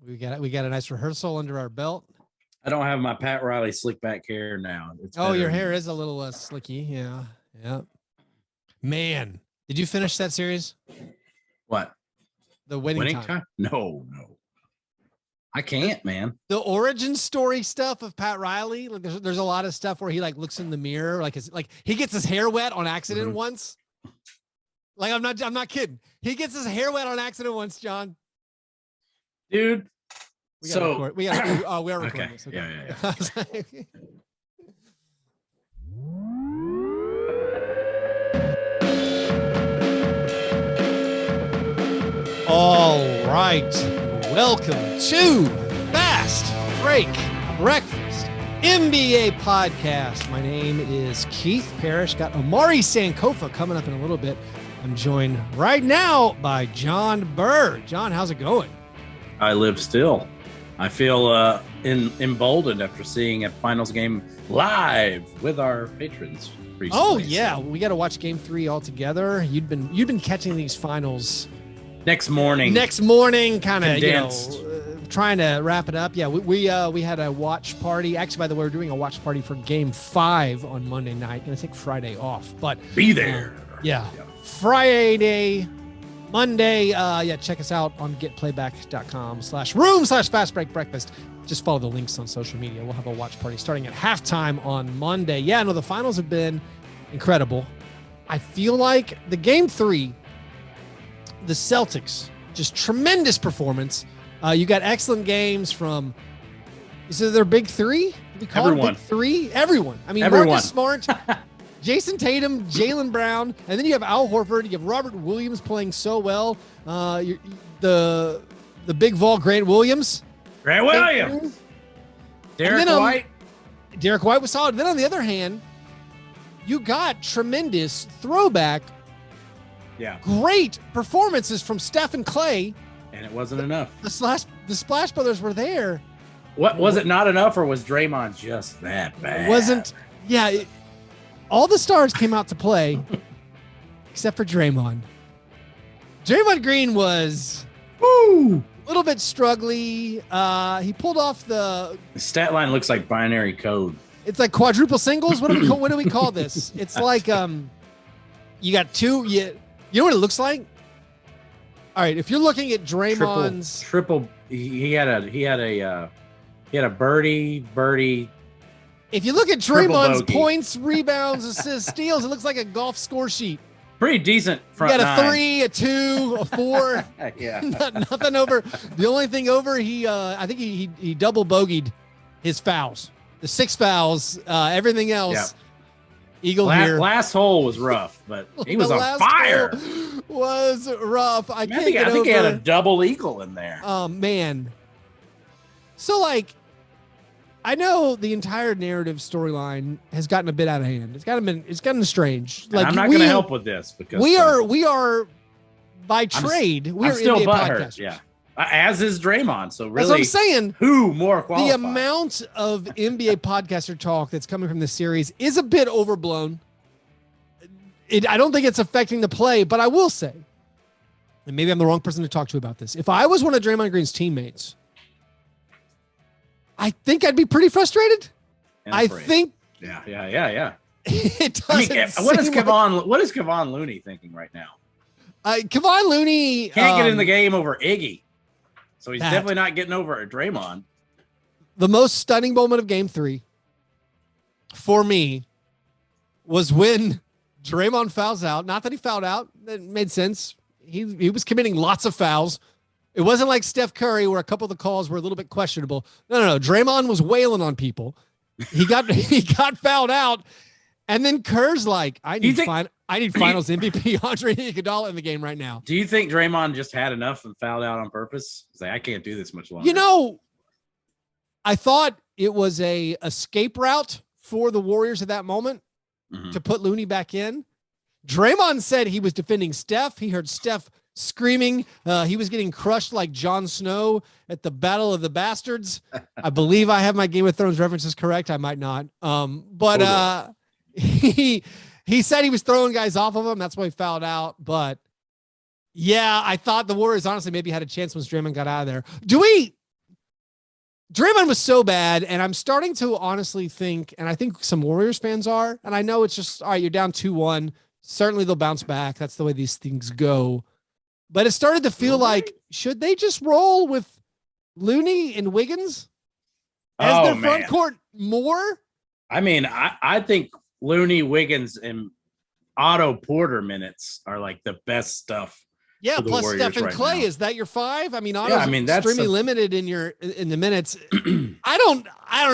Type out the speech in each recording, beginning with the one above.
We got a nice rehearsal under our belt. I don't have my Pat Riley slick back hair now. Your hair is a little slicky. Yeah. Man, did you finish that series? What? The winning time? No. I can't, man. The origin story stuff of Pat Riley, like there's a lot of stuff where he like looks in the mirror, like he gets his hair wet on accident once. Like I'm not kidding. He gets his hair wet on accident once, John. Dude. We are recording okay. this. Okay. Yeah. All right. Welcome to Fast Break Breakfast NBA Podcast. My name is Keith Parrish. Got Omari Sankofa coming up in a little bit. I'm joined right now by John Burr. John, how's it going? I live still. I feel emboldened after seeing a finals game live with our patrons recently. Oh yeah, we got to watch Game 3 all together. You've been catching these finals next morning, kind of trying to wrap it up. Yeah, we had a watch party. Actually, by the way, we're doing a watch party for Game 5 on Monday night. Gonna take Friday off, but be there. Yeah. Friday, Monday, check us out on getplayback.com/room/fastbreak breakfast. Just follow the links on social media. We'll have a watch party starting at halftime on Monday. Yeah, no, the finals have been incredible. I feel like the Game 3, the Celtics, just tremendous performance. You got excellent games from, is it their big three? Did we call Everyone. it big three? Everyone. I mean, Everyone. Marcus Smart, Jason Tatum, Jaylen Brown, and then you have Al Horford. You have Robert Williams playing so well. The big Vol Grant Williams. Derek White. Derek White was solid. Then on the other hand, you got tremendous throwback. Yeah. Great performances from Steph and Clay. And it wasn't enough. The Splash Brothers were there. What was it not enough, or was Draymond just that bad? It wasn't. Yeah. All the stars came out to play except for Draymond. Draymond Green was a little bit struggly. He pulled off the stat line looks like binary code. It's like quadruple singles. What do we call this? It's like you got two. You know what it looks like? All right, if you're looking at Draymond's triple, he had a birdie. If you look at Draymond's points, rebounds, assists, steals, it looks like a golf score sheet. Pretty decent front You got a nine. 3, a 2, a 4. Yeah. Nothing over. The only thing over, I think he double bogeyed his fouls. The 6 fouls, everything else. Yeah. Eagle here. Last hole was rough, but he was on fire. Was rough. I think he had a double eagle in there. Oh man. So I know the entire narrative storyline has gotten a bit out of hand. It's gotten strange. Like I'm not going to help with this because we are by trade. We're still NBA butthurt. podcasters. Yeah, as is Draymond. So really, that's what I'm saying. Who more qualified? The amount of NBA podcaster talk that's coming from this series is a bit overblown. I don't think it's affecting the play, but I will say, and maybe I'm the wrong person to talk to about this. If I was one of Draymond Green's teammates, I think I'd be pretty frustrated. Yeah. It doesn't. What is Kevon Looney thinking right now? Kevon Looney can't get in the game over Iggy, so he's definitely not getting over Draymond. The most stunning moment of Game 3 for me was when Draymond fouls out. Not that he fouled out; that made sense. He was committing lots of fouls. It wasn't like Steph Curry where a couple of the calls were a little bit questionable. No. Draymond was wailing on people. He got fouled out, and then Kerr's like, I need Finals MVP Andre Iguodala in the game right now. Do you think Draymond just had enough and fouled out on purpose? He's like, I can't do this much longer. I thought it was a escape route for the Warriors at that moment to put Looney back in. Draymond said he was defending Steph. He heard Steph screaming. He was getting crushed like Jon Snow at the Battle of the Bastards. I believe I have my Game of Thrones references correct. I might not. But he said he was throwing guys off of him. That's why he fouled out. But yeah, I thought the Warriors honestly maybe had a chance once Draymond got out of there. Do we Draymond was so bad, and I'm starting to honestly think, and I think some Warriors fans are, and I know it's just, all right, you're down 2-1. Certainly they'll bounce back. That's the way these things go. But it started to feel like, should they just roll with Looney and Wiggins as their front court more? I mean, I think Looney, Wiggins, and Otto Porter minutes are like the best stuff. Yeah, plus Warriors Stephen Clay. Is that your 5? I mean, Otto's extremely limited in the minutes. I don't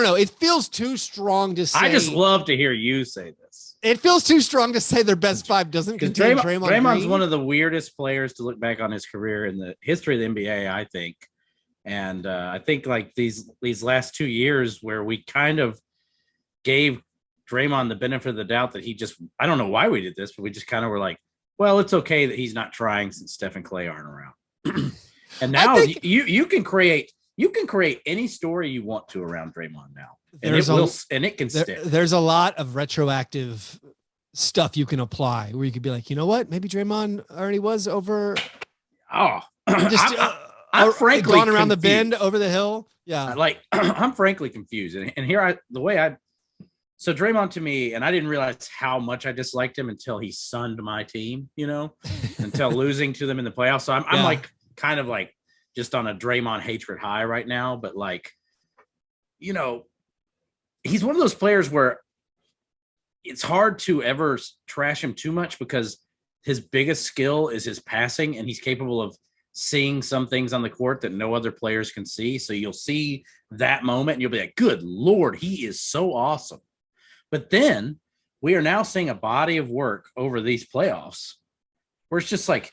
know. It feels too strong to say. I just love to hear you say this. It feels too strong to say their best 5 doesn't contain Draymond. Draymond's Green. One of the weirdest players to look back on his career in the history of the NBA, I think. And I think like these last 2 years where we kind of gave Draymond the benefit of the doubt that he just, I don't know why we did this, but we just kind of were like, well, it's okay that he's not trying since Steph and Clay aren't around. And now you can create any story you want to around Draymond now. And it can stick. There's a lot of retroactive stuff you can apply where you could be like, you know what? Maybe Draymond already was over. Oh, I'm frankly gone around confused. The bend over the hill. Yeah. Like I'm frankly confused. And here so Draymond to me, and I didn't realize how much I disliked him until he sunned my team, until losing to them in the playoffs. So I'm like kind of like just on a Draymond hatred high right now. But like, he's one of those players where it's hard to ever trash him too much because his biggest skill is his passing, and he's capable of seeing some things on the court that no other players can see. So you'll see that moment and you'll be like, good Lord, he is so awesome. But then we are now seeing a body of work over these playoffs where it's just like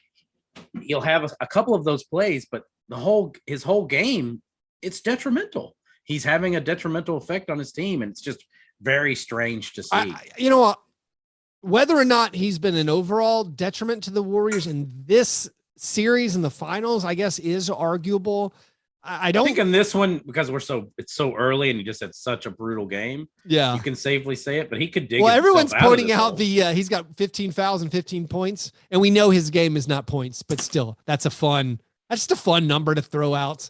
you'll have a couple of those plays, but his whole game, it's detrimental. He's having a detrimental effect on his team, and it's just very strange to see. You know what? Whether or not he's been an overall detriment to the Warriors in this series in the finals, I guess, is arguable. I think in this one, because it's so early and he just had such a brutal game. Yeah, you can safely say it, but he could dig. Well, everyone's pointing out he's got 15 fouls and 15 points, and we know his game is not points, but still, that's just a fun number to throw out.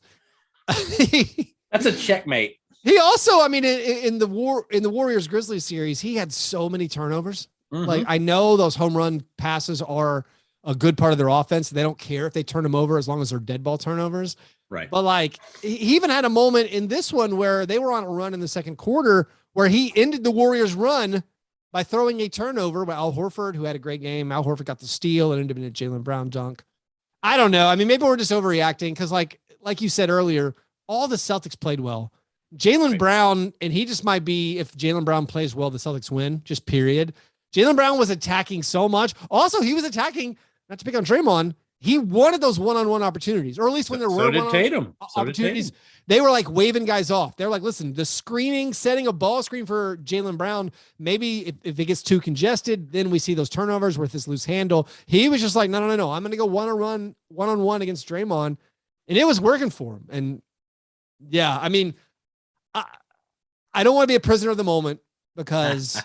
That's a checkmate. He also, I mean, in the Warriors Grizzlies series, he had so many turnovers. Mm-hmm. Like I know those home run passes are a good part of their offense. They don't care if they turn them over as long as they're dead ball turnovers. Right. But like he even had a moment in this one where they were on a run in the second quarter where he ended the Warriors run by throwing a turnover by Al Horford, who had a great game. Al Horford got the steal and ended up in a Jaylen Brown dunk. I don't know. I mean, maybe we're just overreacting because like you said earlier, all the Celtics played well. Jaylen Brown, and he just might be, if Jaylen Brown plays well, the Celtics win, just period. Jaylen Brown was attacking so much. Also, he was attacking, not to pick on Draymond, he wanted those one-on-one opportunities, or at least when there were opportunities, they were like waving guys off. They're like, listen, the screening, setting a ball screen for Jaylen Brown, maybe if it gets too congested, then we see those turnovers with this loose handle. He was just like, no. I'm going to go one-on-one against Draymond. And it was working for him. And yeah, I mean, I don't want to be a prisoner of the moment because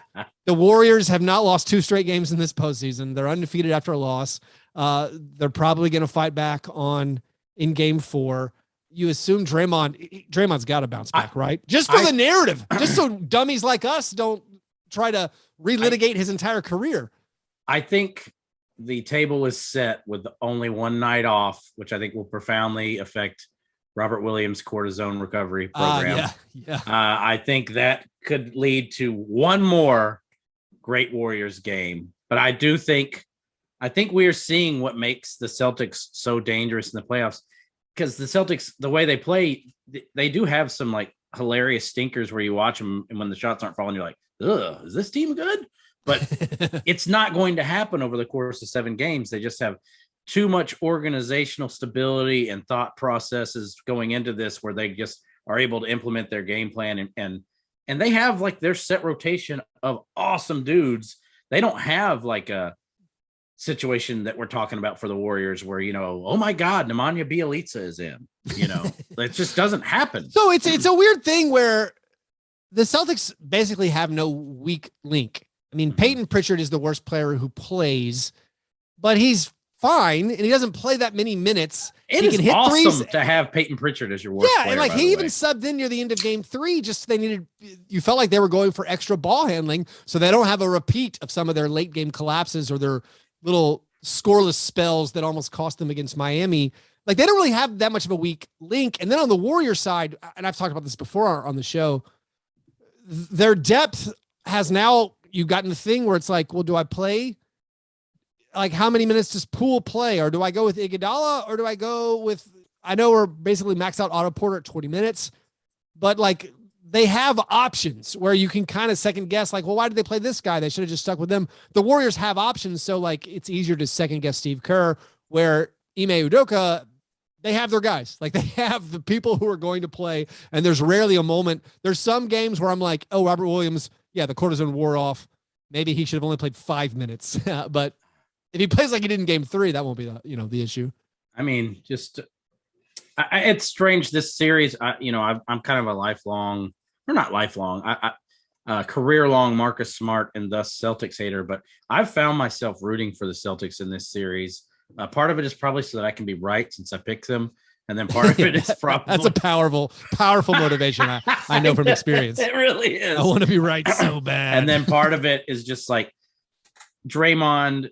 the Warriors have not lost 2 straight games in this postseason. They're undefeated after a loss. They're probably going to fight back in game 4. You assume Draymond's got to bounce back, right? Just for the narrative, just so dummies like us don't try to relitigate his entire career. I think the table is set with only one night off, which I think will profoundly affect Robert Williams' cortisone recovery program. I think that could lead to one more great Warriors game. But I think we are seeing what makes the Celtics so dangerous in the playoffs, because the Celtics, the way they play, they do have some like hilarious stinkers where you watch them and when the shots aren't falling, you're like, ugh, is this team good? But it's not going to happen over the course of 7 games. They just have too much organizational stability and thought processes going into this where they just are able to implement their game plan and they have like their set rotation of awesome dudes. They don't have like a situation that we're talking about for the Warriors where, oh my God, Nemanja Bjelica is in, it just doesn't happen. So it's a weird thing where the Celtics basically have no weak link. I mean, Peyton Pritchard is the worst player who plays, but he's fine, and he doesn't play that many minutes. It is awesome to have Peyton Pritchard as your worst player. And like he even subbed in near the end of game 3. Just you felt like they were going for extra ball handling, so they don't have a repeat of some of their late game collapses or their little scoreless spells that almost cost them against Miami. Like they don't really have that much of a weak link. And then on the Warrior side, and I've talked about this before on the show, their depth has now, you've gotten the thing where it's like, well, do I play? Like how many minutes does Poole play? Or do I go with Iguodala, or do I go with, I know we're basically maxed out Otto Porter at 20 minutes, but like they have options where you can kind of second guess, like, well, why did they play this guy? They should have just stuck with them. The Warriors have options. So like, it's easier to second guess Steve Kerr, where Ime Udoka, they have their guys. Like they have the people who are going to play. And there's rarely a moment. There's some games where I'm like, oh, Robert Williams, yeah, the cortisone wore off. Maybe he should have only played 5 minutes, but if he plays like he did in game 3, that won't be the issue. I mean, just it's strange this series. I'm kind of a lifelong, or not lifelong, career-long Marcus Smart and thus Celtics hater, but I've found myself rooting for the Celtics in this series. Part of it is probably so that I can be right since I picked them. And then part of it is probably that's a powerful motivation. I know from experience. It really is. I want to be right so bad. And then part of it is just like Draymond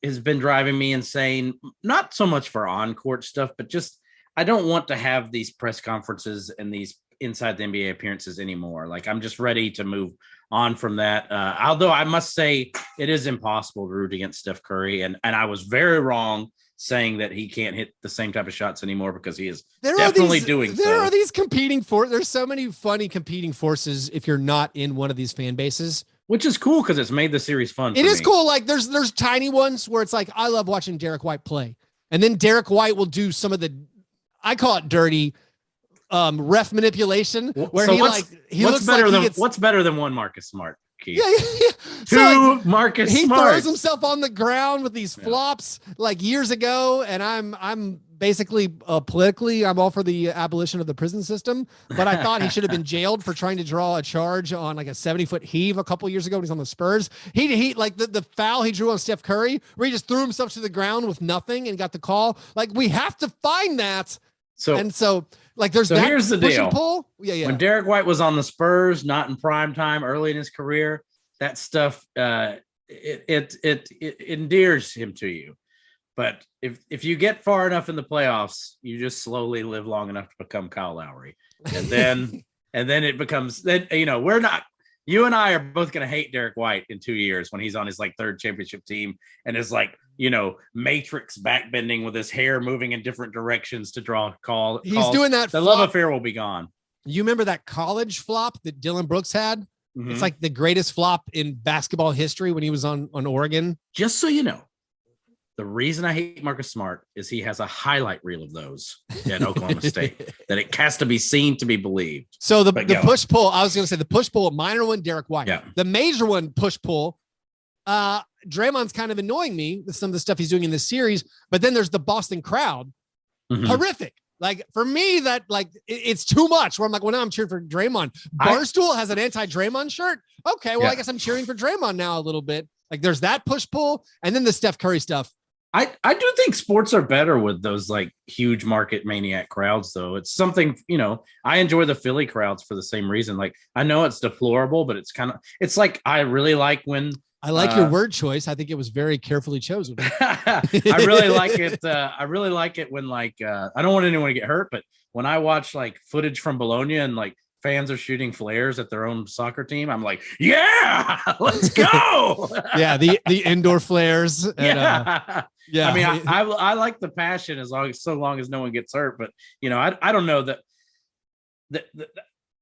has been driving me insane. Not so much for on-court stuff, but just I don't want to have these press conferences and these inside the NBA appearances anymore. Like I'm just ready to move on from that. Although I must say it is impossible to root against Steph Curry. And I was very wrong saying that he can't hit the same type of shots anymore, because he is definitely doing so. There are these competing there's so many funny competing forces if you're not in one of these fan bases. Which is cool because it's made the series fun. It is cool. Like there's tiny ones where it's like, I love watching Derek White play. And then Derek White will do some of the, I call it dirty, ref manipulation, where so what's better than one Marcus Smart, Keith? Yeah. Two so like, Marcus he Smart. throws himself on the ground with these flops like years ago, and I'm basically politically, I'm all for the abolition of the prison system, but I thought he should have been jailed for trying to draw a charge on like a 70-foot heave a couple years ago when he's on the Spurs. He like the foul he drew on Steph Curry, where he just threw himself to the ground with nothing and got the call. Like we have to find that. So like there's that. Here's the deal. Pull. Yeah. When Derek White was on the Spurs, not in prime time, early in his career, that stuff it endears him to you. But if you get far enough in the playoffs, you just slowly live long enough to become Kyle Lowry, and then it becomes we're not. You and I are both going to hate Derek White in 2 years when he's on his like third championship team and is like, matrix backbending with his hair moving in different directions to draw a call. He's doing that. The love affair will be gone. You remember that college flop that Dylan Brooks had? Mm-hmm. It's like the greatest flop in basketball history when he was on Oregon. Just so you know, the reason I hate Marcus Smart is he has a highlight reel of those at Oklahoma State that it has to be seen to be believed. So the push-pull, I was going to say the push-pull, minor one, Derek White. Yeah. The major one, push-pull, Draymond's kind of annoying me with some of the stuff he's doing in this series, but then there's the Boston crowd. Mm-hmm. Horrific. Like for me, that like it's too much where I'm like, well, now I'm cheering for Draymond. Barstool has an anti-Draymond shirt. Okay. Well, I guess I'm cheering for Draymond now a little bit. Like there's that push-pull, and then the Steph Curry stuff. I do think sports are better with those like huge market maniac crowds, though. It's something, I enjoy the Philly crowds for the same reason. Like I know it's deplorable, but it's like, I really like when I like your word choice. I think it was very carefully chosen. I really like it. I really like it when like, I don't want anyone to get hurt, but when I watch like footage from Bologna and like fans are shooting flares at their own soccer team, I'm like, yeah, let's go. Yeah. The indoor flares. And, yeah. I mean, I like the passion so long as no one gets hurt, but I don't know that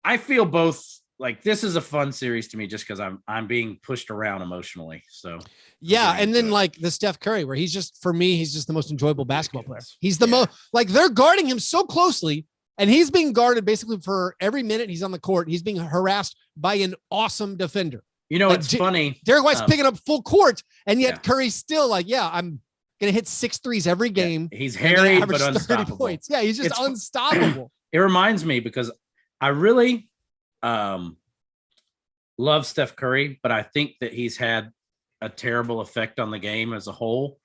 I feel both. Like this is a fun series to me just because I'm being pushed around emotionally. So yeah, and then like the Steph Curry, where he's just the most enjoyable basketball player. He's the most like they're guarding him so closely, and he's being guarded basically for every minute he's on the court. He's being harassed by an awesome defender. It's funny. Derek White's picking up full court, and yet Curry's still like, I'm gonna hit 6 threes every game. Yeah, he's harried but unstoppable. 30 points. Yeah, he's just unstoppable. It reminds me because I really love Steph Curry, but I think that he's had a terrible effect on the game as a whole.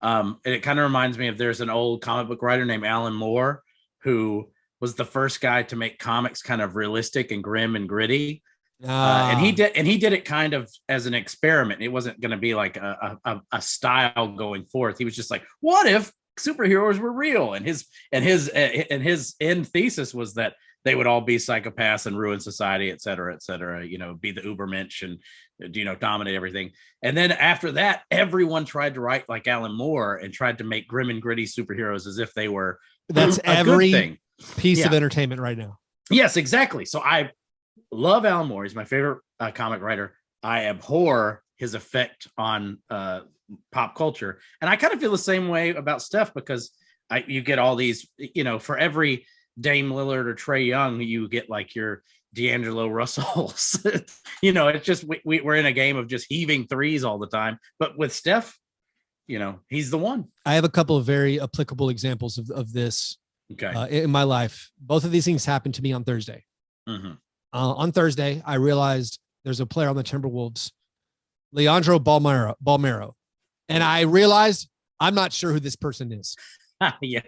And it kind of reminds me of there's an old comic book writer named Alan Moore who was the first guy to make comics kind of realistic and grim and gritty. And he did it kind of as an experiment. It wasn't going to be like a style going forth. He was just like, what if superheroes were real? And his end thesis was that they would all be psychopaths and ruin society, et cetera, be the Ubermensch and, dominate everything. And then after that, everyone tried to write like Alan Moore and tried to make grim and gritty superheroes as if they were that's every piece of entertainment right now. Yes, exactly. So I love Alan Moore. He's my favorite comic writer. I abhor his effect on pop culture. And I kind of feel the same way about Steph because you get all these, for every Dame Lillard or Trae Young, you get like your D'Angelo Russells. It's just we're in a game of just heaving threes all the time. But with Steph, he's the one. I have a couple of very applicable examples of this in my life. Both of these things happened to me on Thursday. Mm-hmm. On Thursday, I realized there's a player on the Timberwolves, Leandro Balmero. And I realized I'm not sure who this person is. Yeah.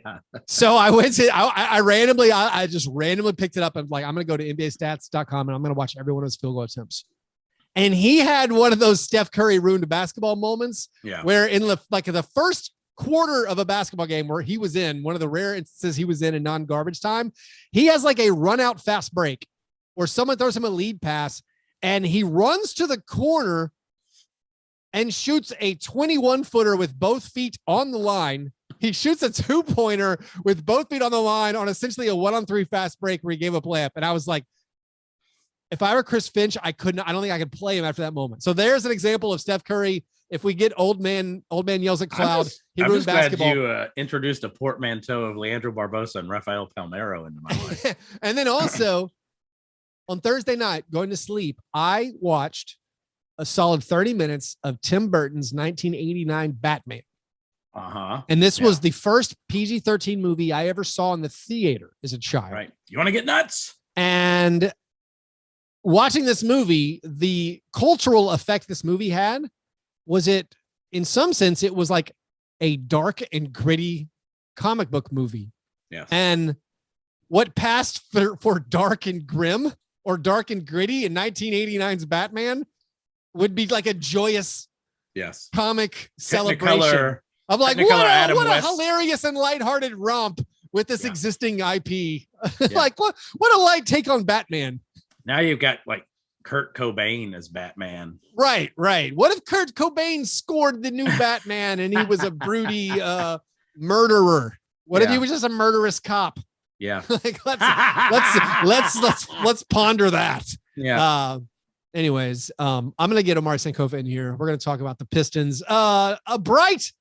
So I went to, I just randomly picked it up. I'm like, I'm going to go to NBAstats.com and I'm going to watch every one of his field goal attempts. And he had one of those Steph Curry ruined a basketball moments where in the first quarter of a basketball game where he was in one of the rare instances he was in non-garbage time, he has like a run out fast break where someone throws him a lead pass and he runs to the corner and shoots a 21-footer with both feet on the line. He shoots a 2-pointer with both feet on the line on essentially a 1-on-3 fast break where he gave up layup. And I was like, if I were Chris Finch, I don't think I could play him after that moment. So there's an example of Steph Curry. If we get old man yells at cloud, he ruins basketball. Glad you introduced a portmanteau of Leandro Barbosa and Rafael Palmeiro into my life. And then also on Thursday night, going to sleep, I watched a solid 30 minutes of Tim Burton's 1989 Batman. And this was the first PG-13 movie I ever saw in the theater as a child. Right. You want to get nuts? And watching this movie, the cultural effect this movie had was in some sense, it was like a dark and gritty comic book movie. Yes. And what passed for dark and grim or dark and gritty in 1989's Batman would be like a joyous comic celebration. I'm like, what a hilarious and lighthearted romp with this existing IP. Like, what a light take on Batman. Now you've got like Kurt Cobain as Batman. Right. What if Kurt Cobain scored the new Batman and he was a broody murderer? What if he was just a murderous cop? Yeah. Like, let's ponder that. Yeah. Anyways, I'm gonna get Omari Sankofa in here. We're gonna talk about the Pistons. A bright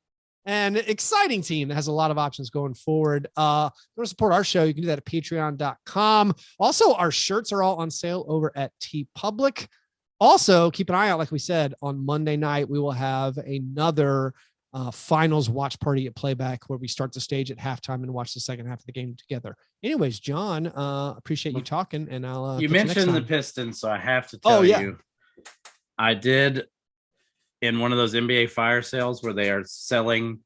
and exciting team that has a lot of options going forward. If you want to support our show, you can do that at patreon.com. Also, our shirts are all on sale over at TeePublic. Also, keep an eye out, like we said, on Monday night, we will have another finals watch party at Playback where we start the stage at halftime and watch the second half of the game together. Anyways, John, appreciate you talking. And I'll you mentioned the Pistons, so I have to tell you, I did in one of those NBA fire sales where they are selling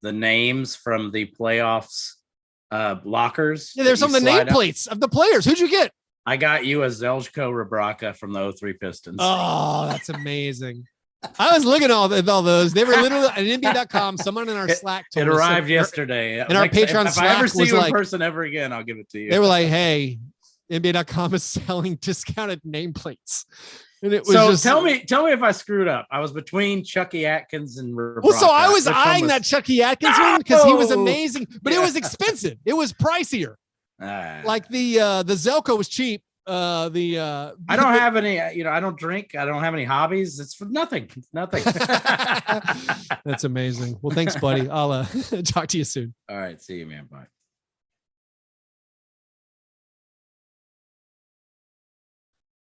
the names from the playoffs lockers. Yeah, there's some of the nameplates of the players. Who'd you get? I got you a Zeljko Rebraca from the 03 Pistons. Oh, that's amazing. I was looking at all those. They were literally at NBA.com. Someone in our Slack told us. It arrived yesterday. And our Patreon if Slack I ever see you in like, person ever again, I'll give it to you. They were like, hey, NBA.com is selling discounted nameplates. And it was tell me if I screwed up. I was between Chucky Atkins and Rebraca. Well, so I was eyeing that Chucky Atkins one because he was amazing, but it was expensive. It was pricier. Like the Zelko was cheap. I don't have any, I don't drink. I don't have any hobbies. It's for nothing. It's nothing. That's amazing. Well, thanks, buddy. I'll talk to you soon. All right. See you, man. Bye.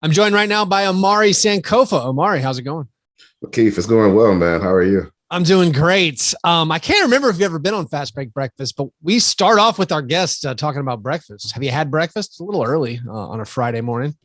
I'm joined right now by Omari Sankofa. Omari, how's it going? Keith, it's going well, man. How are you? I'm doing great. I can't remember if you've ever been on Fastbreak Breakfast, but we start off with our guests talking about breakfast. Have you had breakfast? It's a little early on a Friday morning.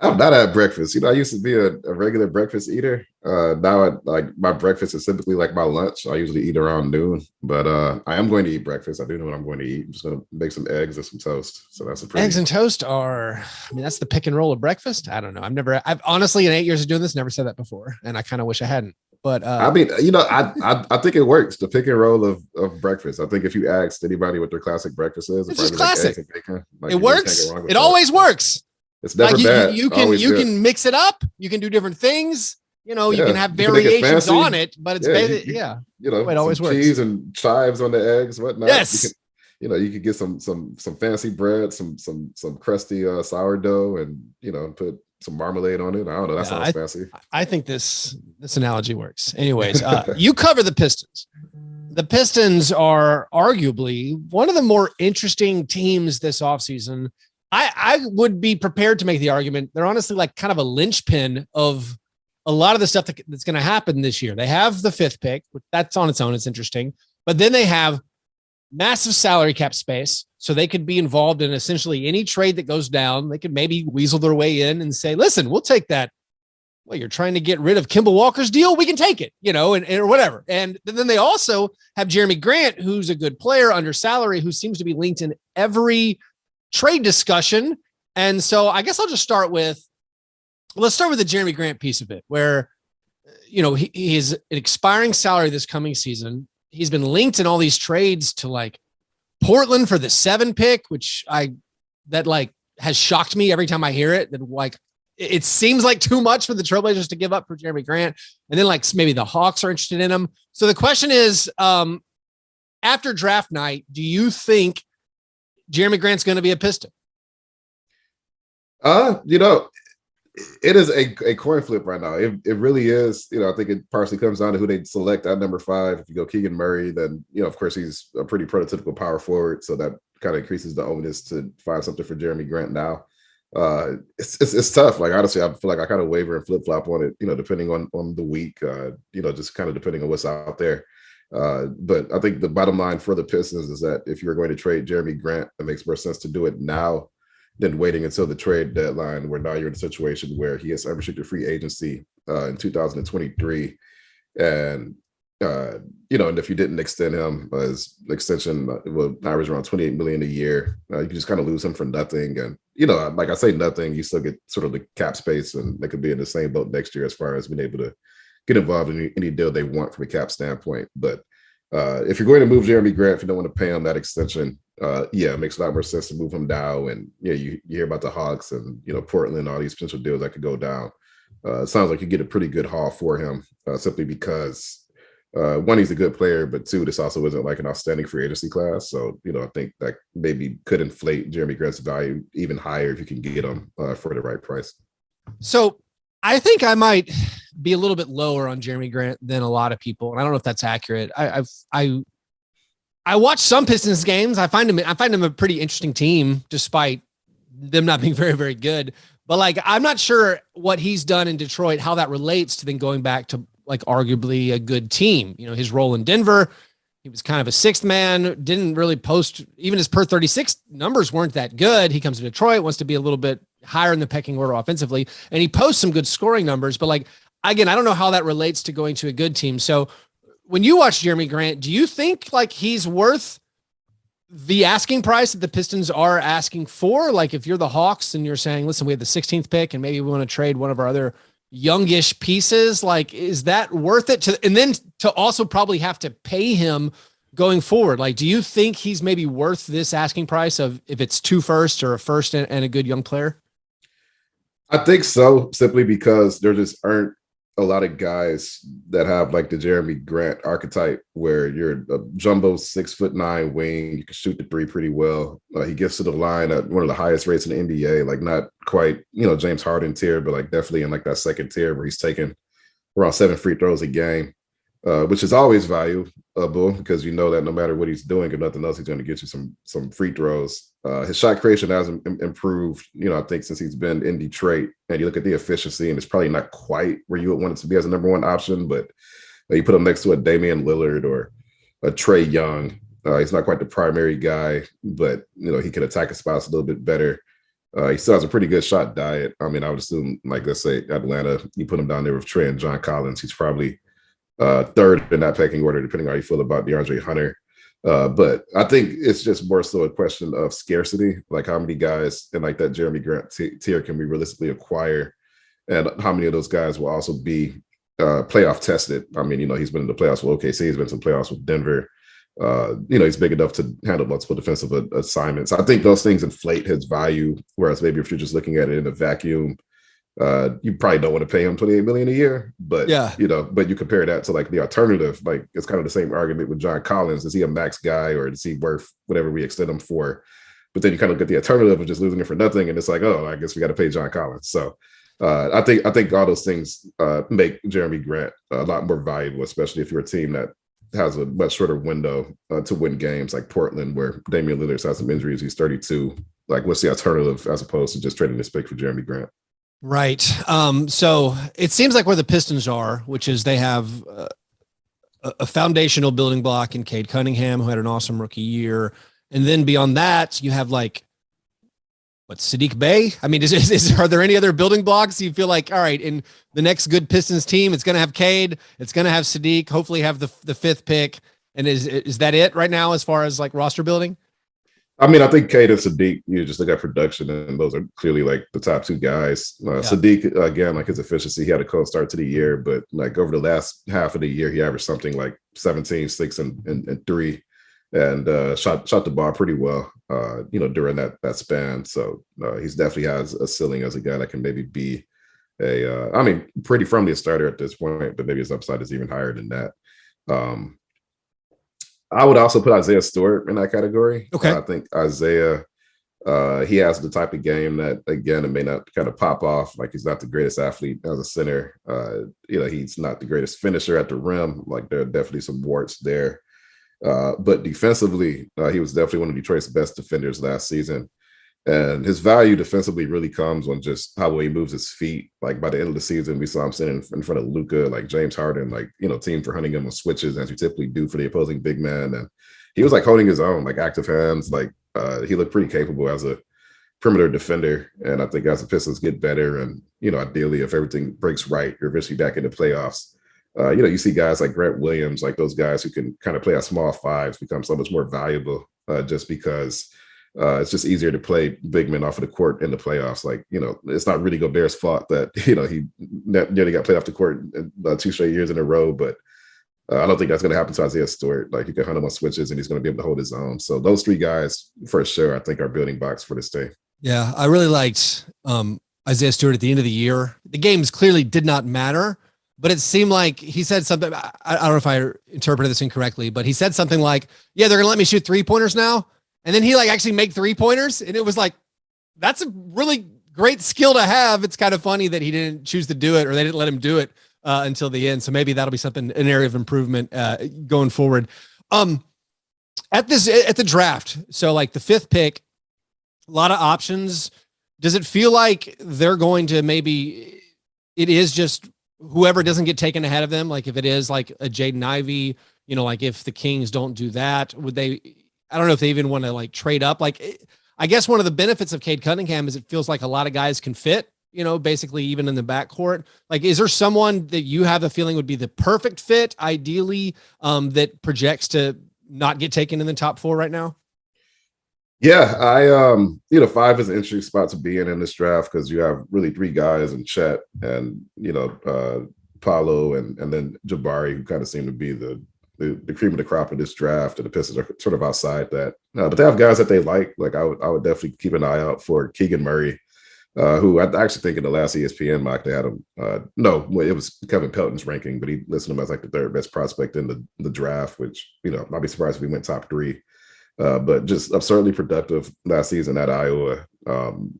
I'm not at breakfast. I used to be a regular breakfast eater. Now, like my breakfast is typically like my lunch. I usually eat around noon, but I am going to eat breakfast. I do know what I'm going to eat. I'm just going to make some eggs and some toast. So that's a pretty. Eggs and toast are. I mean, that's the pick and roll of breakfast. I don't know. I've honestly in 8 years of doing this never said that before, and I kind of wish I hadn't. But I mean, I think it works. The pick and roll of breakfast. I think if you asked anybody what their classic breakfast is, it's just classic. Like bacon, it works. It always works. It's never bad. You can mix it up. You can do different things. You can have variations on it, but it's it always works. Cheese and chives on the eggs, whatnot. Yes. You could get some fancy bread, some crusty sourdough, and put some marmalade on it. I don't know. That sounds fancy. I think this analogy works. Anyways, you cover the Pistons. The Pistons are arguably one of the more interesting teams this offseason. I would be prepared to make the argument they're honestly like kind of a linchpin of a lot of the stuff that's going to happen this year. They have the 5th pick, which that's on its own. It's interesting. But then they have massive salary cap space. So they could be involved in essentially any trade that goes down. They could maybe weasel their way in and say, listen, we'll take that. Well, you're trying to get rid of Kemba Walker's deal. We can take it, and or whatever. And then they also have Jeremy Grant, who's a good player under salary, who seems to be linked in every trade discussion. And so I guess let's start with the Jeremy Grant piece of it, where, he is an expiring salary this coming season. He's been linked in all these trades to like Portland for the 7 pick, which has shocked me every time I hear it. That like, it seems like too much for the Trailblazers to give up for Jeremy Grant. And then like maybe the Hawks are interested in him. So the question is, after draft night, do you think Jeremy Grant's going to be a Piston? It is a coin flip right now. It really is. I think it partially comes down to who they select at number 5. If you go Keegan Murray, then, of course, he's a pretty prototypical power forward. So that kind of increases the onus to find something for Jeremy Grant now. It's tough. Like, honestly, I feel like I kind of waver and flip flop on it, depending on the week, just kind of depending on what's out there. But I think the bottom line for the Pistons is that if you're going to trade Jeremy Grant, it makes more sense to do it now than waiting until the trade deadline, where now you're in a situation where he has unrestricted free agency in 2023. And, and if you didn't extend him, his extension will average around $28 million a year. You can just kind of lose him for nothing. And, like I say, nothing, you still get sort of the cap space, and they could be in the same boat next year as far as being able to get involved in any deal they want from a cap standpoint. But if you're going to move Jeremy Grant, if you don't want to pay him that extension, it makes a lot more sense to move him down. And you hear about the Hawks and Portland, all these potential deals that could go down. It sounds like you get a pretty good haul for him, simply because one, he's a good player, but 2, this also isn't like an outstanding free agency class. So I think that maybe could inflate Jeremy Grant's value even higher if you can get him for the right price. So I think I might be a little bit lower on Jeremy Grant than a lot of people, and I don't know if that's accurate. I watch some Pistons games. I find him a pretty interesting team, despite them not being very, very good. But like, I'm not sure what he's done in Detroit, how that relates to then going back to like arguably a good team. His role in Denver, he was kind of a 6th man, didn't really post, even his per 36 numbers weren't that good. He comes to Detroit, wants to be a little bit higher in the pecking order offensively, and he posts some good scoring numbers. But like, again, I don't know how that relates to going to a good team. So when you watch Jeremy Grant, do you think like he's worth the asking price that the Pistons are asking for? Like, if you're the Hawks and you're saying, listen, we have the 16th pick and maybe we want to trade one of our other youngish pieces, like, is that worth it and then to also probably have to pay him going forward? Like, do you think he's maybe worth this asking price of if it's 2 firsts or a first and a good young player? I think so, simply because there just aren't a lot of guys that have like the Jeremy Grant archetype, where you're a jumbo 6'9" wing. You can shoot the 3 pretty well. He gets to the line at one of the highest rates in the NBA, like not quite, James Harden tier, but like definitely in like that second tier where he's taking around 7 free throws a game, which is always valuable because that no matter what he's doing or nothing else, he's going to get you some free throws. His shot creation has improved, I think, since he's been in Detroit. And you look at the efficiency, and it's probably not quite where you would want it to be as a number 1 option, but you put him next to a Damian Lillard or a Trae Young. He's not quite the primary guy, but, he can attack his spots a little bit better. He still has a pretty good shot diet. I mean, I would assume, like, let's say Atlanta, you put him down there with Trey and John Collins. He's probably third in that pecking order, depending on how you feel about DeAndre Hunter. But I think it's just more so a question of scarcity, like how many guys in like that Jeremy Grant tier can we realistically acquire, and how many of those guys will also be playoff tested. I mean, he's been in the playoffs with OKC, he's been in some playoffs with Denver. He's big enough to handle multiple defensive assignments. I think those things inflate his value. Whereas maybe if you're just looking at it in a vacuum, you probably don't want to pay him $28 million a year. But but you compare that to like the alternative, like it's kind of the same argument with John Collins. Is he a max guy, or is he worth whatever we extend him for? But then you kind of look at the alternative of just losing it for nothing, and it's like, oh, I guess we got to pay John Collins. So I think all those things make Jeremy Grant a lot more valuable, especially if you're a team that has a much shorter window to win games, like Portland, where Damian Lillard's had some injuries. He's 32. Like, what's the alternative as opposed to just trading this pick for Jeremy Grant? Right. So it seems like where the Pistons are, which is they have a foundational building block in Cade Cunningham, who had an awesome rookie year. And then beyond that, you have like, Sadiq Bey? I mean, are there any other building blocks you feel like, all right, in the next good Pistons team, it's going to have Cade, it's going to have Sadiq, hopefully have the fifth pick. And is that it right now as far as like roster building? I mean, I think Cade and Sadiq, you just look at production, and those are clearly like the top two guys. Sadiq, again, like his efficiency, he had a cold start to the year, but like over the last half of the year, he averaged something like 17, 6, and 3, and shot the ball pretty well, during that span. So he's definitely has a ceiling as a guy that can maybe be pretty firmly a starter at this point, but maybe his upside is even higher than that. I would also put Isaiah Stewart in that category. Okay. I think Isaiah, he has the type of game that, again, it may not kind of pop off. Like, he's not the greatest athlete as a center. He's not the greatest finisher at the rim. Like, there are definitely some warts there. But defensively, he was definitely one of Detroit's best defenders last season. And his value defensively really comes on just how well he moves his feet. Like, by the end of the season, we saw him sitting in front of Luka, like James Harden, like, teams were hunting him on switches, as you typically do for the opposing big man. And he was like holding his own, like active hands. Like, he looked pretty capable as a perimeter defender. And I think as the Pistons get better, and, ideally, if everything breaks right, you're eventually back in the playoffs. You see guys like Grant Williams, like those guys who can kind of play at small fives, become so much more valuable just because it's just easier to play big men off of the court in the playoffs. Like, it's not really Gobert's fault that, he nearly got played off the court 2 straight years in a row, but I don't think that's going to happen to Isaiah Stewart. Like, you can hunt him on switches, and he's going to be able to hold his own. So those 3 guys, for sure, I think are building blocks for this day. Yeah, I really liked Isaiah Stewart at the end of the year. The games clearly did not matter, but it seemed like he said something. I don't know if I interpreted this incorrectly, but he said something like, yeah, they're going to let me shoot 3-pointers now. And then he like actually make 3-pointers. And it was like, that's a really great skill to have. It's kind of funny that he didn't choose to do it, or they didn't let him do it until the end. So maybe that'll be an area of improvement going forward. At the draft. So like the 5th pick, a lot of options. Does it feel like they're going to it is just whoever doesn't get taken ahead of them? Like if it is like a Jaden Ivey, like if the Kings don't do that, I don't know if they even want to like trade up. Like, I guess one of the benefits of Cade Cunningham is it feels like a lot of guys can fit, basically even in the backcourt. Like, is there someone that you have a feeling would be the perfect fit, ideally, that projects to not get taken in the top 4 right now? Yeah, 5 is an interesting spot to be in this draft, because you have really 3 guys in Chet and, Paolo and then Jabari, who kind of seem to be the cream of the crop of this draft, and the Pistons are sort of outside that. But they have guys that they like. Like, I would definitely keep an eye out for Keegan Murray, who I actually think in the last ESPN mock they had him. No, it was Kevin Pelton's ranking, but he listed him as like the 3rd best prospect in the draft, which, I'd be surprised if he went top 3. But just absurdly productive last season at Iowa.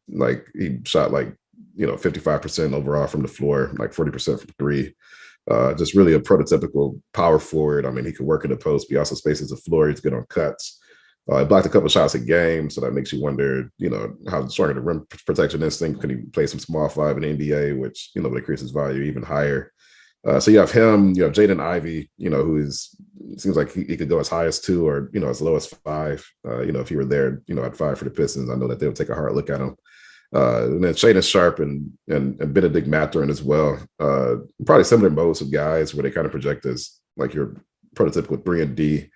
Like, he shot like 55% overall from the floor, like 40% from 3. Just really a prototypical power forward. I mean, he could work in the post, but he also spaces the floor. He's good on cuts. He blocked a couple of shots a game, so that makes you wonder, how strong the rim protection instinct. Can he play some small 5 in the NBA, which, would increase his value even higher. So you have him, you have Jaden Ivey, who seems like he could go as high as 2 or, as low as 5. If he were there, at 5 for the Pistons, I know that they would take a hard look at him. And then Shaden Sharp and Benedict Mathurin as well. Probably similar modes of guys where they kind of project as like your prototypical 3 and D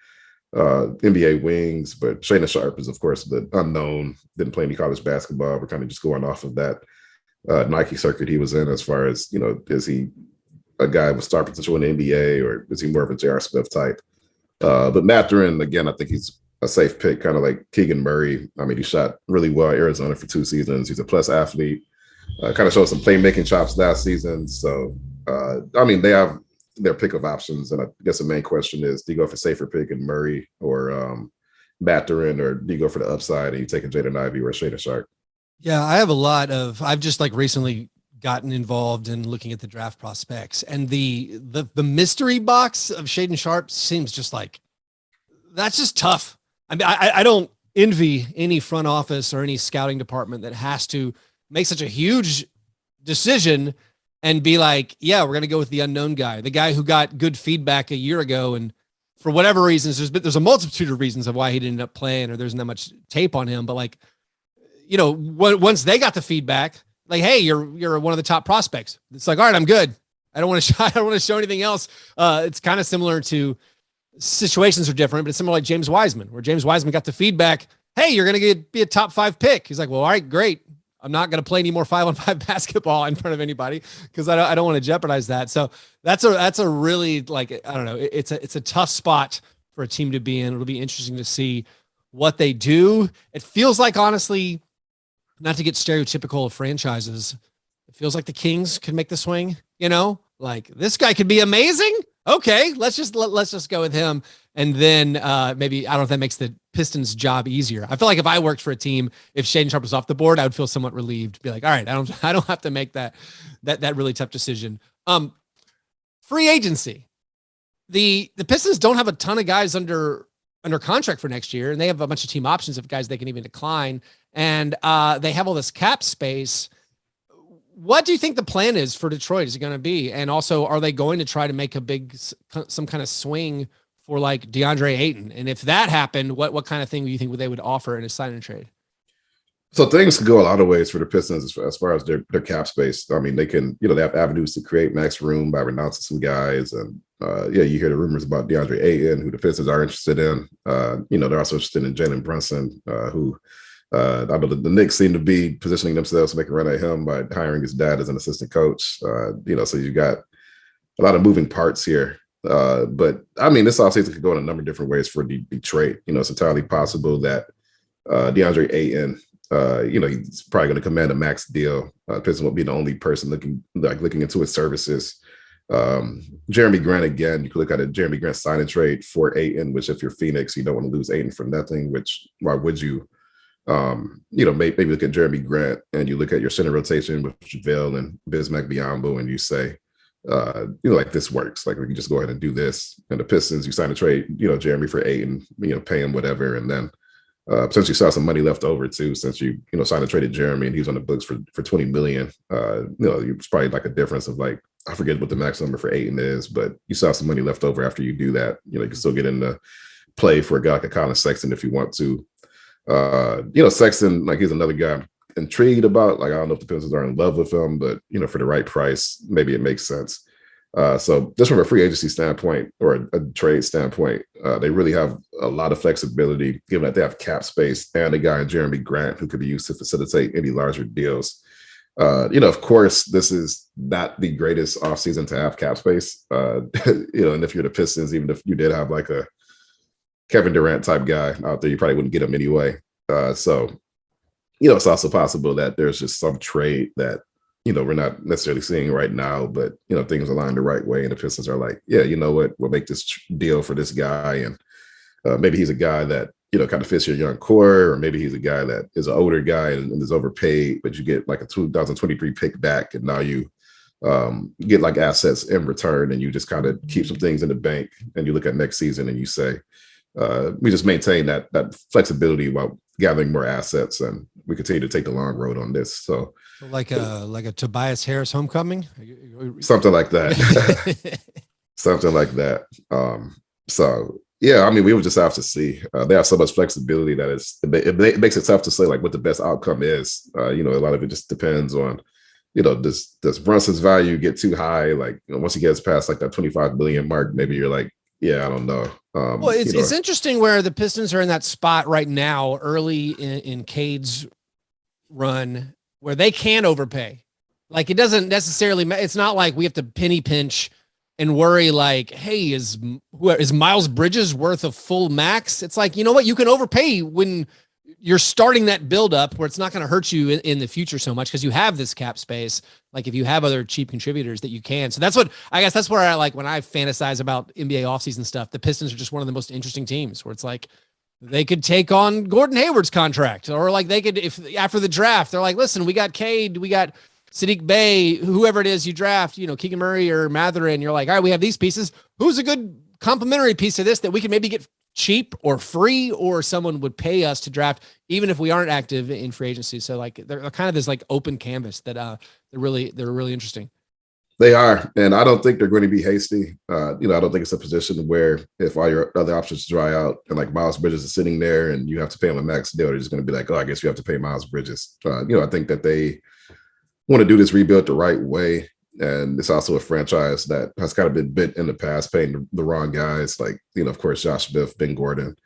NBA wings, but Shaden Sharp is, of course, the unknown, didn't play any college basketball. We're kind of just going off of that Nike circuit he was in as far as, is he a guy with star potential in the NBA or is he more of a J.R. Smith type? But Mathurin, again, I think he's a safe pick, kind of like Keegan Murray. I mean, he shot really well at Arizona for 2 seasons. He's a plus athlete, kind of showed some playmaking chops last season. So, I mean, they have their pick of options. And I guess the main question is, do you go for safer pick in Murray or Mathurin, or do you go for the upside and you take a Jaden Ivey or a Shaden Sharp? Yeah, I've just like recently gotten involved in looking at the draft prospects, and the mystery box of Shaden Sharp seems just like, that's just tough. I mean, I don't envy any front office or any scouting department that has to make such a huge decision and be like, yeah, we're going to go with the unknown guy, the guy who got good feedback a year ago. And for whatever reasons, there's a multitude of reasons of why he didn't end up playing, or there's not much tape on him. But like, once they got the feedback, like, hey, you're one of the top prospects. It's like, all right, I'm good. I don't want to show anything else. It's kind of similar to, situations are different, but it's similar like James Wiseman, where James Wiseman got the feedback, hey, you're going to be a top 5 pick. He's like, well, all right, great. I'm not going to play any more 5-on-5 basketball in front of anybody because I don't want to jeopardize that. So that's a really, like, I don't know. It's a tough spot for a team to be in. It'll be interesting to see what they do. It feels like, honestly, not to get stereotypical of franchises, it feels like the Kings could make the swing, like this guy could be amazing. Okay, let's just go with him. And then maybe, I don't know if that makes the Pistons job easier. I feel like if I worked for a team, if Shaden Sharp was off the board, I would feel somewhat relieved. Be like, all right, I don't have to make that really tough decision. Free agency. The Pistons don't have a ton of guys under contract for next year, and they have a bunch of team options of guys they can even decline. And they have all this cap space. What do you think the plan is for Detroit? Is it going to be? And also, are they going to try to make some kind of swing for like DeAndre Ayton? And if that happened, what kind of thing do you think they would offer in a sign and trade? So things could go a lot of ways for the Pistons as far as their cap space. I mean, they can, they have avenues to create max room by renouncing some guys. And you hear the rumors about DeAndre Ayton, who the Pistons are interested in. They're also interested in Jalen Brunson, who I know the Knicks seem to be positioning themselves to make a run at him by hiring his dad as an assistant coach. So you got a lot of moving parts here. But I mean, this offseason could go in a number of different ways for Detroit. It's entirely possible that DeAndre Ayton, he's probably going to command a max deal. Pistons won't be the only person looking into his services. Jeremy Grant, again, you could look at a Jeremy Grant sign and trade for Ayton, which if you're Phoenix, you don't want to lose Ayton for nothing, which why would you? Maybe look at Jeremy Grant and you look at your center rotation with JaVale and Bismack Biyombo and you say, like this works. Like we can just go ahead and do this. And the Pistons, you sign a trade, Jeremy for Ayton, pay him whatever. And then since you saw some money left over too, since you signed and traded Jeremy and he was on the books for $20 million, it's probably like a difference of like, I forget what the max number for Ayton is, but you saw some money left over after you do that. You can still get into play for a guy like a Colin Sexton if you want to. Sexton, like he's another guy I'm intrigued about. Like, I don't know if the Pistons are in love with him, but for the right price, maybe it makes sense. So just from a free agency standpoint or a trade standpoint, they really have a lot of flexibility, given that they have cap space and a guy in Jeremy Grant who could be used to facilitate any larger deals. Of course, this is not the greatest offseason to have cap space. And if you're the Pistons, even if you did have like a Kevin Durant type guy out there, you probably wouldn't get him anyway. So it's also possible that there's just some trade that, we're not necessarily seeing right now, but, things align the right way. And the Pistons are like, yeah, you know what, we'll make this deal for this guy. And maybe he's a guy that, kind of fits your young core, or maybe he's a guy that is an older guy and is overpaid, but you get like a 2023 pick back. And now you get like assets in return, and you just kind of keep some things in the bank, and you look at next season and you say, we just maintain that flexibility while gathering more assets, and we continue to take the long road on this. So like a Tobias Harris homecoming, something like that. Something like that. So Yeah, I mean, we would just have to see. They have so much flexibility that it makes it tough to say like what the best outcome is. A lot of it just depends on, does Brunson's value get too high? Like, once he gets past like that 25 billion mark, maybe you're like, yeah, I don't know. Well, it's interesting where the Pistons are in that spot right now, early in Cade's run, where they can overpay. Like, it doesn't necessarily. It's not like we have to penny pinch and worry like, hey, is Miles Bridges worth a full max? It's like, you know what? You can overpay when you're starting that build up where it's not going to hurt you in the future so much because you have this cap space. Like if you have other cheap contributors that you can. So that's where I like when I fantasize about NBA offseason stuff, the Pistons are just one of the most interesting teams where it's like they could take on Gordon Hayward's contract, or like they could, if after the draft, they're like, listen, we got Cade, we got Sadiq Bey, whoever it is you draft, Keegan Murray or Mathurin, you're like, all right, we have these pieces. Who's a good complementary piece of this that we can maybe get cheap or free, or someone would pay us to draft, even if we aren't active in free agency. So like they're kind of this like open canvas that they're really interesting. They are, and I don't think they're going to be hasty. I don't think it's a position where if all your other options dry out and like Miles Bridges is sitting there and you have to pay him a max deal, they're just going to be like, oh, I guess you have to pay Miles Bridges. I think that they want to do this rebuild the right way. And it's also a franchise that has kind of been bit in the past, paying the wrong guys. Like, of course, Josh Smith, Ben Gordon,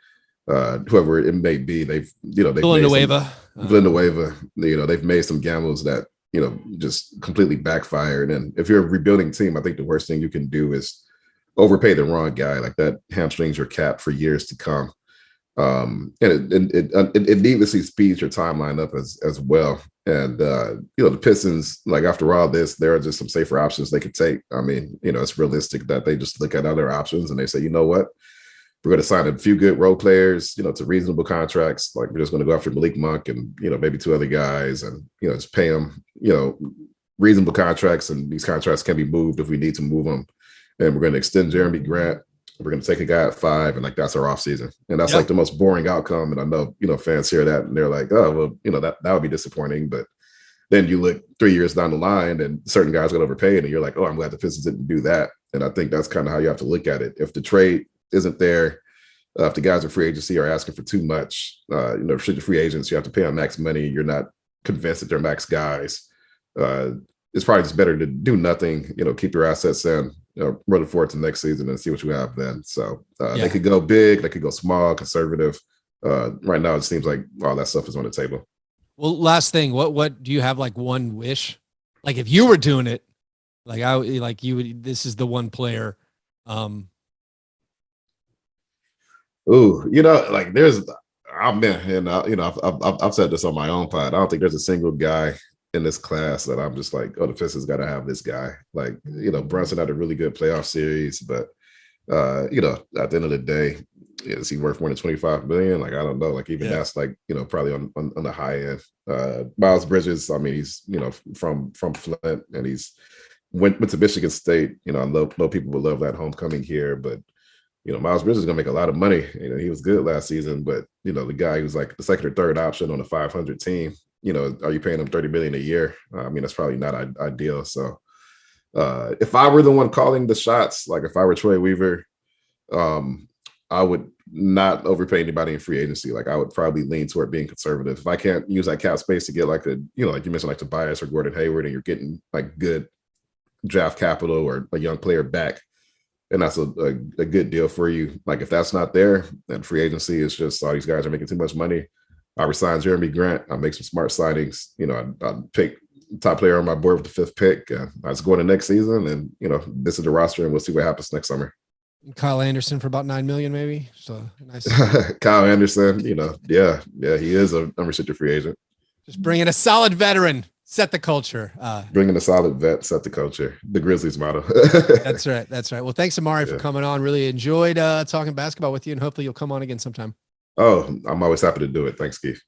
whoever it may be, they've Villanueva, they've made some gambles that, just completely backfired. And if you're a rebuilding team, I think the worst thing you can do is overpay the wrong guy. Like that hamstrings your cap for years to come. And it needlessly speeds your timeline up as well. And the Pistons, like after all this, there are just some safer options they could take. I mean, it's realistic that they just look at other options and they say, you know what, we're going to sign a few good role players, to reasonable contracts. Like we're just going to go after Malik Monk and maybe two other guys, and just pay them reasonable contracts, and these contracts can be moved if we need to move them. And we're going to extend Jeremy Grant. We're going to take a guy at 5, and like that's our offseason. And that's like the most boring outcome. And I know, fans hear that and they're like, oh, well, that would be disappointing. But then you look 3 years down the line and certain guys got overpaid, and you're like, oh, I'm glad the Pistons didn't do that. And I think that's kind of how you have to look at it. If the trade isn't there, if the guys in free agency are asking for too much, restricted free agents, you have to pay them max money. You're not convinced that they're max guys. It's probably just better to do nothing, keep your assets in, run forward to next season and see what you have then. So they could go big, they could go small, conservative. Right now, it seems like all that stuff is on the table. Well, last thing, what do you have, like one wish? Like if you were doing it, this is the one player. There's, I've said this on my own pod. I don't think there's a single guy in this class that I'm just like, oh, the Pistons got to have this guy. Like, Brunson had a really good playoff series, but at the end of the day, is he worth more than 25 million? Like, I don't know. Like, even that's like, probably on the high end. Miles Bridges, I mean, he's, from Flint, and he's went to Michigan State. I know people would love that homecoming here, but Miles Bridges is gonna make a lot of money. He was good last season, but the guy who's like the second or third option on a 500 team, are you paying him $30 million a year? I mean, that's probably not ideal. So if I were the one calling the shots, like if I were Troy Weaver, I would not overpay anybody in free agency. Like I would probably lean toward being conservative. If I can't use that cap space to get like like you mentioned, like Tobias or Gordon Hayward, and you're getting like good draft capital or a young player back, and that's a good deal for you. Like if that's not there, then free agency is just all these guys are making too much money. I resign Jeremy Grant. I make some smart signings. I'd pick top player on my board with the 5th pick. I just go into next season, and this is the roster, and we'll see what happens next summer. Kyle Anderson for about $9 million, maybe. So nice. Kyle Anderson, he is a unrestricted free agent. Just bring in a solid veteran. Set the culture. Bringing a solid vet, set the culture. The Grizzlies motto. That's right. That's right. Well, thanks, Omari, for coming on. Really enjoyed talking basketball with you, and hopefully you'll come on again sometime. Oh, I'm always happy to do it. Thanks, Keith.